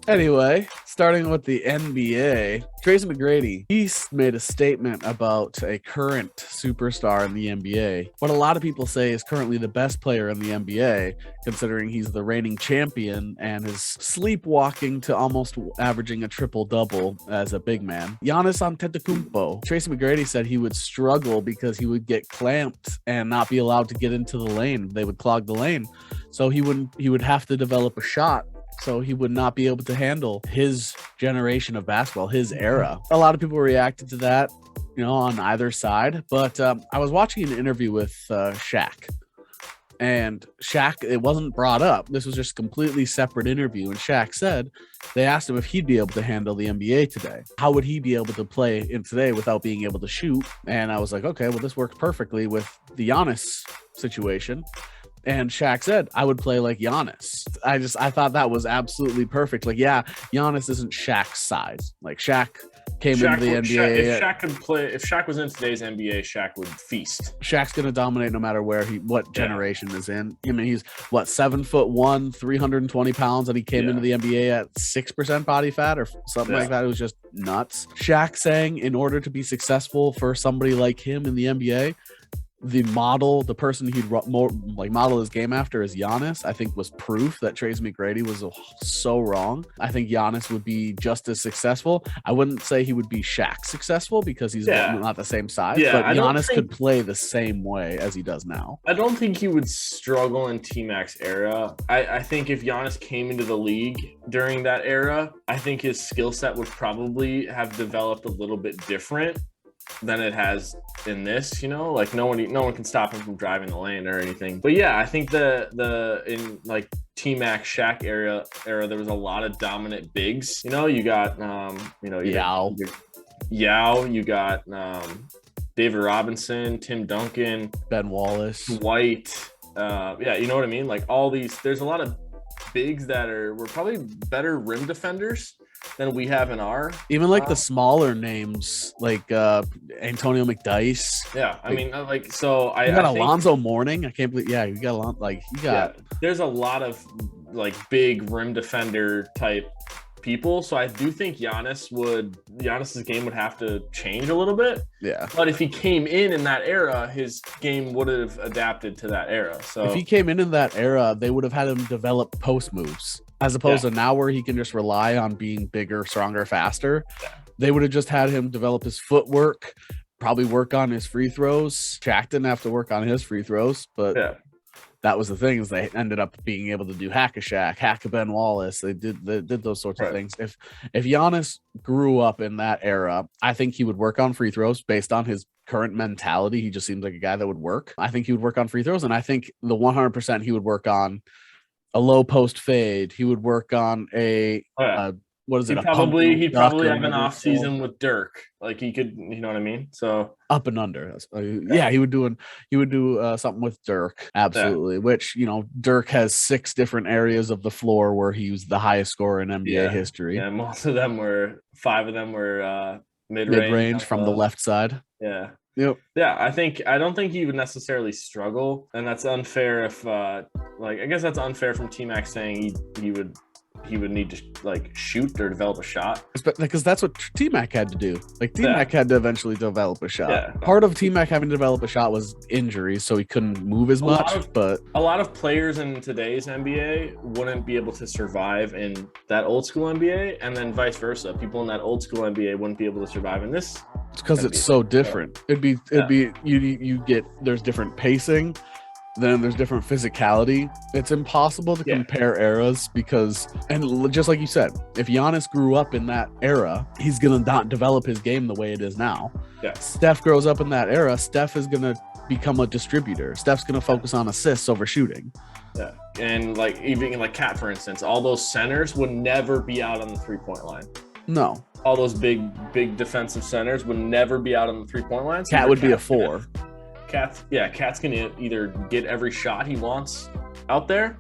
Anyway, starting with the NBA, Tracy McGrady, he made a statement about a current superstar in the NBA. What a lot of people say is currently the best player in the NBA, considering he's the reigning champion and is sleepwalking to almost averaging a triple-double as a big man. Giannis Antetokounmpo. Tracy McGrady said he would struggle because he would get clamped and not be allowed to get into the lane. They would clog the lane. So he would have to develop a shot. So he would not be able to handle his generation of basketball, his era. A lot of people reacted to that, on either side. But I was watching an interview with Shaq. And Shaq, it wasn't brought up. This was just a completely separate interview. And Shaq said, they asked him if he'd be able to handle the NBA today. How would he be able to play in today without being able to shoot? And I was like, okay, well, this works perfectly with the Giannis situation. And Shaq said, I would play like Giannis. I thought that was absolutely perfect. Like, yeah, Giannis isn't Shaq's size. Like, Shaq came into the NBA. If Shaq was in today's NBA, Shaq would feast. Shaq's going to dominate no matter what generation is in. I mean, he's 7'1", 320 pounds, and he came into the NBA at 6% body fat or something like that. It was just nuts. Shaq saying, in order to be successful for somebody like him in the NBA, the person he'd model his game after is Giannis, I think was proof that Tracy McGrady was so wrong. I think Giannis would be just as successful. I wouldn't say he would be Shaq successful because he's not the same size, but Giannis could play the same way as he does now. I don't think he would struggle in T-Mac's era. I think if Giannis came into the league during that era, I think his skill set would probably have developed a little bit different than it has in this, like no one can stop him from driving the lane or anything. But yeah, I think in like T-Mac Shaq era, there was a lot of dominant bigs. You got Yao, you got David Robinson, Tim Duncan, Ben Wallace, White. You know what I mean? Like all these, there's a lot of bigs that were probably better rim defenders than we have in our the smaller names like Antonio McDyess. I got Alonzo Mourning. I can't believe. Yeah, you got there's a lot of like big rim defender type people. So I do think Giannis's game would have to change a little bit. Yeah. But if he came in that era, his game would have adapted to that era. So if he came in that era, they would have had him develop post moves. As opposed to now where he can just rely on being bigger, stronger, faster. Yeah. They would have just had him develop his footwork, probably work on his free throws. Shaq didn't have to work on his free throws, but that was the thing, is they ended up being able to do hack a Shaq, hack a Ben Wallace. They did those sorts of things. If Giannis grew up in that era, I think he would work on free throws based on his current mentality. He just seems like a guy that would work. I think he would work on free throws, and I think the 100% he would work on a low post fade. He would work on he'd probably have an off season with Dirk. Like he could, you know what I mean? So up and under. He would do something with Dirk. Absolutely. Yeah. Which, Dirk has 6 different areas of the floor where he was the highest scorer in NBA history. Yeah. Most of them 5 of them were mid-range from the left side. Yeah. Yep. Yeah, I don't think he would necessarily struggle, and that's unfair if I guess that's unfair from T-Mac saying he would need to shoot or develop a shot, because that's what T-Mac had to do. T-Mac had to eventually develop a shot. Yeah. Part of T-Mac having to develop a shot was injuries, so he couldn't move as much. But a lot of players in today's NBA wouldn't be able to survive in that old school NBA, and then vice versa. People in that old school NBA wouldn't be able to survive in this. It's because it's so different. It'd be you get, there's different pacing. Then there's different physicality. It's impossible to compare eras and just like you said, if Giannis grew up in that era, he's going to not develop his game the way it is now. Yeah. Steph grows up in that era, Steph is going to become a distributor. Steph's going to focus on assists over shooting. Yeah. And even Cat, for instance, all those centers would never be out on the 3-point line. No. All those big defensive centers would never be out on the 3-point line. So Cat would be a 4. Cat's gonna either get every shot he wants out there,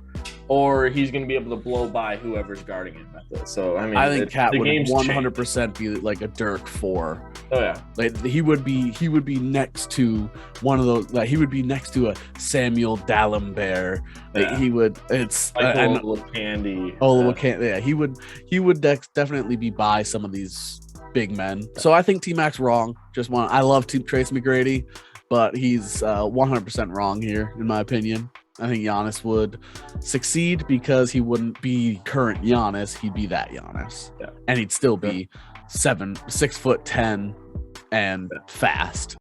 or he's going to be able to blow by whoever's guarding him at this. So I mean, I think Cat the would game's 100% be like a Dirk 4. Oh yeah, Like he would be next to one of those. Like he would be next to a Samuel D'Alembert. Like he would. It's Candy. Yeah, he would definitely be by some of these big men. So I think T-Mac's wrong. I love Tracy McGrady, but he's 100% wrong here in my opinion. I think Giannis would succeed because he wouldn't be current Giannis. He'd be that Giannis, and he'd still be 6'10" and fast.